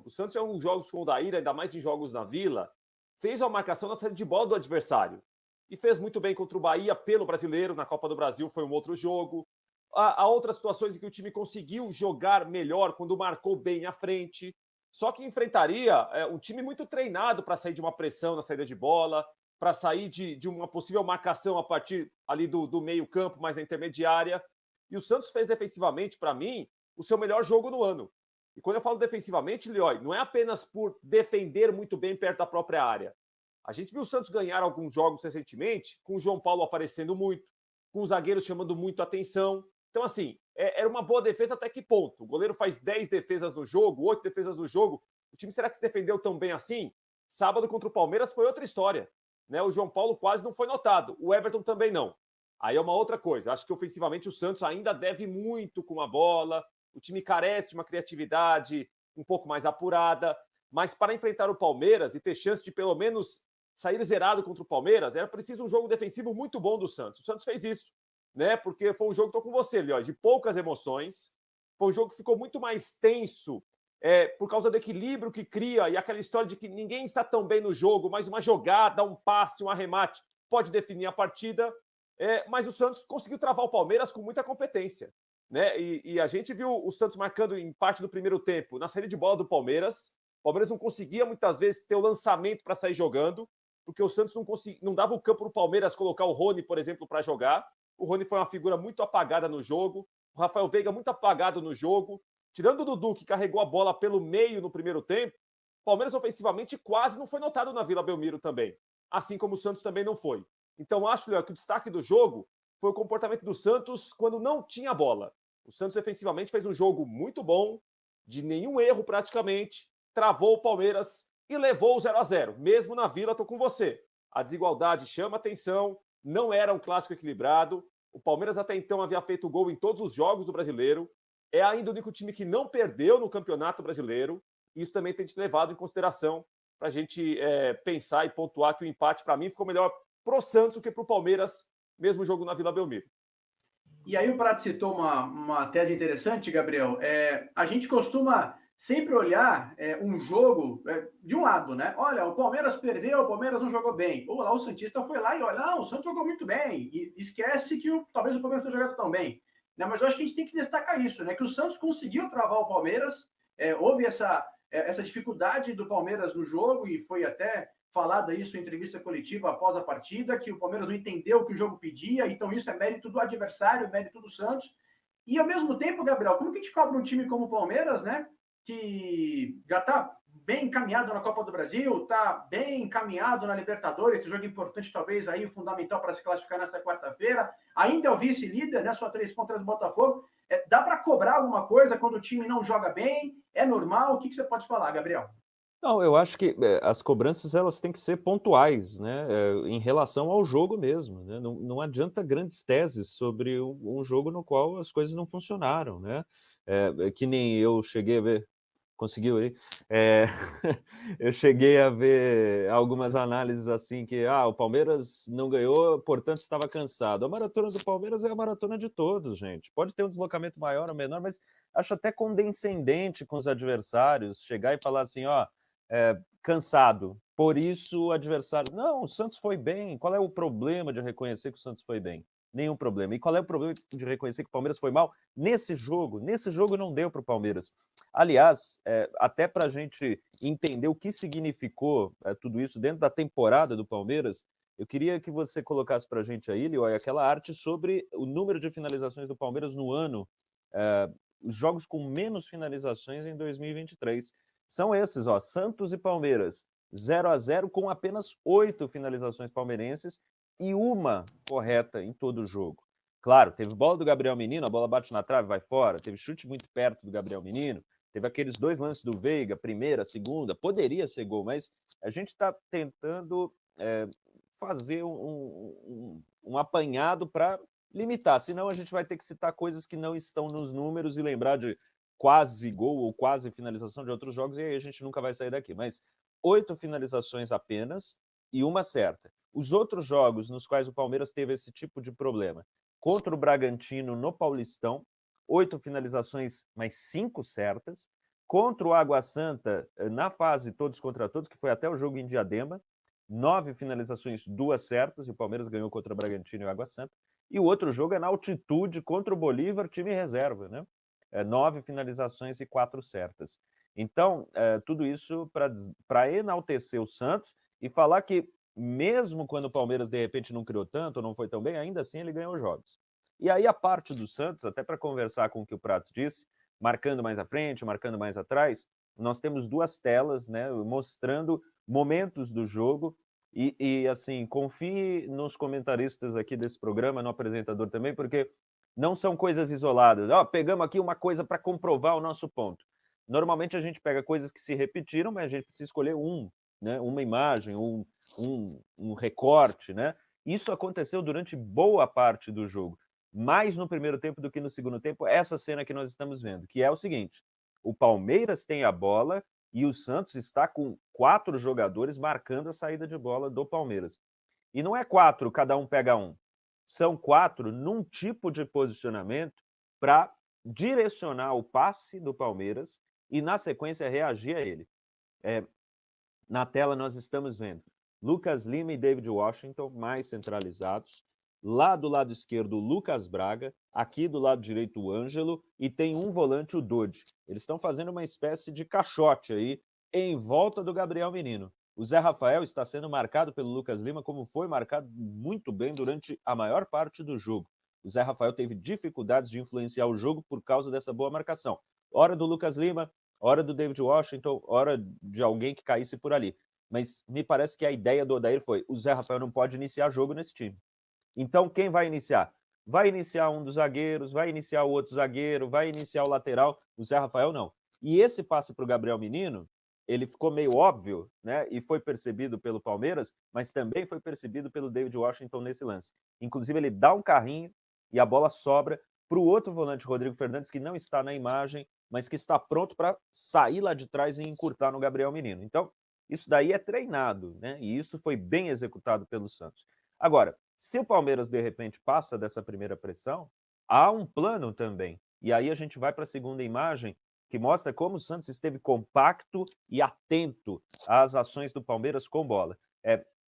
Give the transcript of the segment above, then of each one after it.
O Santos, é um jogos com o Daíra, ainda mais em jogos na Vila, fez uma marcação na saída de bola do adversário. E fez muito bem contra o Bahia pelo Brasileiro, na Copa do Brasil foi um outro jogo. Há outras situações em que o time conseguiu jogar melhor quando marcou bem à frente. Só que enfrentaria um time muito treinado para sair de uma pressão na saída de bola, para sair de uma possível marcação a partir ali do meio-campo, mais na intermediária. E o Santos fez defensivamente, para mim, o seu melhor jogo no ano. E quando eu falo defensivamente, Leói, não é apenas por defender muito bem perto da própria área. A gente viu o Santos ganhar alguns jogos recentemente, com o João Paulo aparecendo muito, com os zagueiros chamando muito atenção. Então, assim, era uma boa defesa até que ponto? O goleiro faz 10 defesas no jogo, 8 defesas no jogo. O time, será que se defendeu tão bem assim? Sábado contra o Palmeiras foi outra história. Né? O João Paulo quase não foi notado, o Everton também não. Aí é uma outra coisa. Acho que ofensivamente o Santos ainda deve muito com a bola. O time carece de uma criatividade um pouco mais apurada. Mas para enfrentar o Palmeiras e ter chance de pelo menos sair zerado contra o Palmeiras, era preciso um jogo defensivo muito bom do Santos. O Santos fez isso, né? Porque foi um jogo, estou com você, Leó, de poucas emoções. Foi um jogo que ficou muito mais tenso por causa do equilíbrio que cria e aquela história de que ninguém está tão bem no jogo, mas uma jogada, um passe, um arremate pode definir a partida. Mas o Santos conseguiu travar o Palmeiras com muita competência. Né? E a gente viu o Santos marcando em parte do primeiro tempo na saída de bola do Palmeiras. O Palmeiras não conseguia muitas vezes ter o lançamento para sair jogando, porque o Santos não dava o campo para o Palmeiras colocar o Rony, por exemplo, para jogar. O Rony foi uma figura muito apagada no jogo, o Rafael Veiga muito apagado no jogo. Tirando o Dudu, que carregou a bola pelo meio no primeiro tempo, o Palmeiras ofensivamente quase não foi notado na Vila Belmiro também, assim como o Santos também não foi. Então acho, Léo, que o destaque do jogo foi o comportamento do Santos quando não tinha bola. O Santos efetivamente fez um jogo muito bom, de nenhum erro praticamente, travou o Palmeiras e levou o 0-0. Mesmo na Vila, estou com você. A desigualdade chama atenção, não era um clássico equilibrado. O Palmeiras até então havia feito gol em todos os jogos do Brasileiro. É ainda o único time que não perdeu no Campeonato Brasileiro. Isso também tem que ser levado em consideração para a gente pensar e pontuar que o empate, para mim, ficou melhor pro Santos do que pro Palmeiras, mesmo jogo na Vila Belmiro. E aí o Prato citou uma tese interessante, Gabriel. A gente costuma sempre olhar um jogo de um lado, né? Olha, o Palmeiras perdeu, o Palmeiras não jogou bem. Ou lá o Santista foi lá e olha, não, o Santos jogou muito bem. E esquece que talvez o Palmeiras tenha jogado tão bem. Né? Mas eu acho que a gente tem que destacar isso, né? Que o Santos conseguiu travar o Palmeiras, houve essa dificuldade do Palmeiras no jogo e foi até falado isso em entrevista coletiva após a partida, que o Palmeiras não entendeu o que o jogo pedia, então isso é mérito do adversário, mérito do Santos. E ao mesmo tempo, Gabriel, como que a gente cobra um time como o Palmeiras, né? Que já está bem encaminhado na Copa do Brasil, está bem encaminhado na Libertadores, esse jogo importante, talvez aí, fundamental para se classificar nessa quarta-feira. Ainda é o vice-líder, né? Só 3 pontos do Botafogo. Dá para cobrar alguma coisa quando o time não joga bem? É normal? O que você pode falar, Gabriel? Não, eu acho que, as cobranças elas têm que ser pontuais, né, em relação ao jogo mesmo, né, não adianta grandes teses sobre um jogo no qual as coisas não funcionaram, né. Que nem eu cheguei a ver conseguiu aí? Eh, eu cheguei a ver algumas análises assim que: "Ah, o Palmeiras não ganhou, portanto estava cansado". A maratona do Palmeiras é a maratona de todos, gente. Pode ter um deslocamento maior ou menor, mas acho até condescendente com os adversários chegar e falar assim: "Ó, cansado. Por isso o adversário. Não, o Santos foi bem. Qual é o problema de reconhecer que o Santos foi bem? Nenhum problema. E qual é o problema de reconhecer que o Palmeiras foi mal nesse jogo? Nesse jogo não deu para o Palmeiras. Aliás, até para a gente entender o que significou tudo isso dentro da temporada do Palmeiras, eu queria que você colocasse para a gente aí, Lio, aquela arte sobre o número de finalizações do Palmeiras no ano, eh, os jogos com menos finalizações em 2023. São esses, ó, Santos e Palmeiras, 0-0 com apenas 8 finalizações palmeirenses e uma correta em todo o jogo. Claro, teve bola do Gabriel Menino, a bola bate na trave, vai fora, teve chute muito perto do Gabriel Menino, teve aqueles 2 lances do Veiga, primeira, segunda, poderia ser gol, mas a gente está tentando fazer um apanhado para limitar, senão a gente vai ter que citar coisas que não estão nos números e lembrar de quase gol ou quase finalização de outros jogos, e aí a gente nunca vai sair daqui. Mas 8 finalizações apenas e uma certa. Os outros jogos nos quais o Palmeiras teve esse tipo de problema, contra o Bragantino no Paulistão, 8 finalizações, mas 5 certas. Contra o Água Santa, na fase todos contra todos, que foi até o jogo em Diadema, 9 finalizações, 2 certas, e o Palmeiras ganhou contra o Bragantino e o Água Santa. E o outro jogo é na altitude contra o Bolívar, time reserva, né? 9 finalizações e 4 certas. Então, tudo isso para enaltecer o Santos e falar que, mesmo quando o Palmeiras de repente não criou tanto, não foi tão bem, ainda assim ele ganhou jogos. E aí a parte do Santos, até para conversar com o que o Prato disse, marcando mais à frente, marcando mais atrás, nós temos 2 telas, né, mostrando momentos do jogo e assim, confie nos comentaristas aqui desse programa, no apresentador também, porque não são coisas isoladas. Pegamos aqui uma coisa para comprovar o nosso ponto. Normalmente a gente pega coisas que se repetiram, mas a gente precisa escolher né, uma imagem, um recorte, né? Isso aconteceu durante boa parte do jogo, mais no primeiro tempo do que no segundo tempo, essa cena que nós estamos vendo, que é o seguinte: o Palmeiras tem a bola e o Santos está com 4 jogadores marcando a saída de bola do Palmeiras. E não é 4, cada um pega um. São 4 num tipo de posicionamento para direcionar o passe do Palmeiras e, na sequência, reagir a ele. Na tela nós estamos vendo Lucas Lima e David Washington mais centralizados. Lá do lado esquerdo, o Lucas Braga. Aqui do lado direito, o Ângelo. E tem um volante, o Dodge. Eles estão fazendo uma espécie de caixote aí em volta do Gabriel Menino. O Zé Rafael está sendo marcado pelo Lucas Lima, como foi marcado muito bem durante a maior parte do jogo. O Zé Rafael teve dificuldades de influenciar o jogo por causa dessa boa marcação. Hora do Lucas Lima, hora do David Washington, hora de alguém que caísse por ali. Mas me parece que a ideia do Odair foi: o Zé Rafael não pode iniciar jogo nesse time. Então, quem vai iniciar? Vai iniciar um dos zagueiros, vai iniciar o outro zagueiro, vai iniciar o lateral. O Zé Rafael não. E esse passe para o Gabriel Menino, ele ficou meio óbvio, né? E foi percebido pelo Palmeiras, mas também foi percebido pelo David Washington nesse lance. Inclusive, ele dá um carrinho e a bola sobra para o outro volante, Rodrigo Fernandes, que não está na imagem, mas que está pronto para sair lá de trás e encurtar no Gabriel Menino. Então, isso daí é treinado, né? E isso foi bem executado pelo Santos. Agora, se o Palmeiras, de repente, passa dessa primeira pressão, há um plano também. E aí a gente vai para a segunda imagem, que mostra como o Santos esteve compacto e atento às ações do Palmeiras com bola.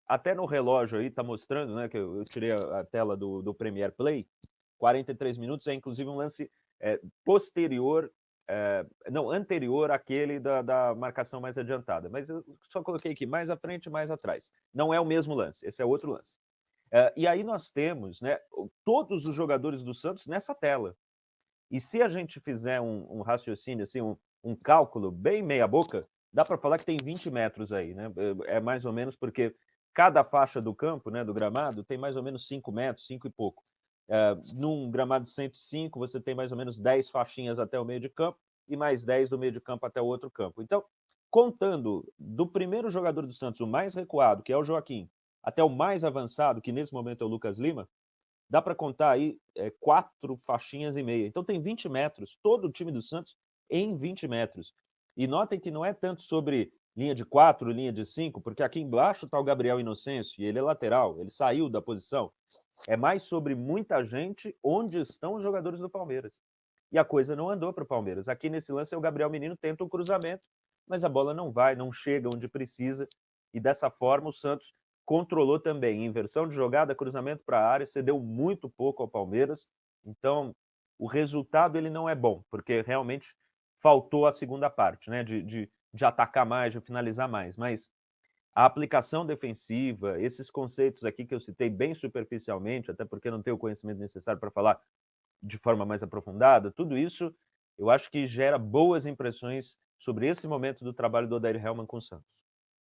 Até no relógio aí está mostrando, né, que eu tirei a tela do Premier Play, 43 minutos, é inclusive um lance posterior, não, anterior àquele da marcação mais adiantada. Mas eu só coloquei aqui mais à frente, mais atrás. Não é o mesmo lance, esse é outro lance. E aí nós temos, né, todos os jogadores do Santos nessa tela. E se a gente fizer um raciocínio, assim, um cálculo bem meia boca, dá para falar que tem 20 metros aí, né? É mais ou menos porque cada faixa do campo, né, do gramado, tem mais ou menos 5 metros, 5 e pouco. Num gramado de 105, você tem mais ou menos 10 faixinhas até o meio de campo e mais 10 do meio de campo até o outro campo. Então, contando do primeiro jogador do Santos, o mais recuado, que é o Joaquim, até o mais avançado, que nesse momento é o Lucas Lima, dá para contar aí 4 faixinhas e meia. Então tem 20 metros, todo o time do Santos em 20 metros. E notem que não é tanto sobre linha de 4, linha de 5, porque aqui embaixo está o Gabriel Inocêncio, e ele é lateral, ele saiu da posição. É mais sobre muita gente onde estão os jogadores do Palmeiras. E a coisa não andou para o Palmeiras. Aqui nesse lance, o Gabriel Menino tenta um cruzamento, mas a bola não vai, não chega onde precisa. E dessa forma, o Santos controlou também inversão de jogada, cruzamento para a área, cedeu muito pouco ao Palmeiras. Então, o resultado ele não é bom, porque realmente faltou a segunda parte, né? De atacar mais, de finalizar mais. Mas a aplicação defensiva, esses conceitos aqui que eu citei bem superficialmente, até porque não tenho o conhecimento necessário para falar de forma mais aprofundada, tudo isso eu acho que gera boas impressões sobre esse momento do trabalho do Odair Hellmann com o Santos.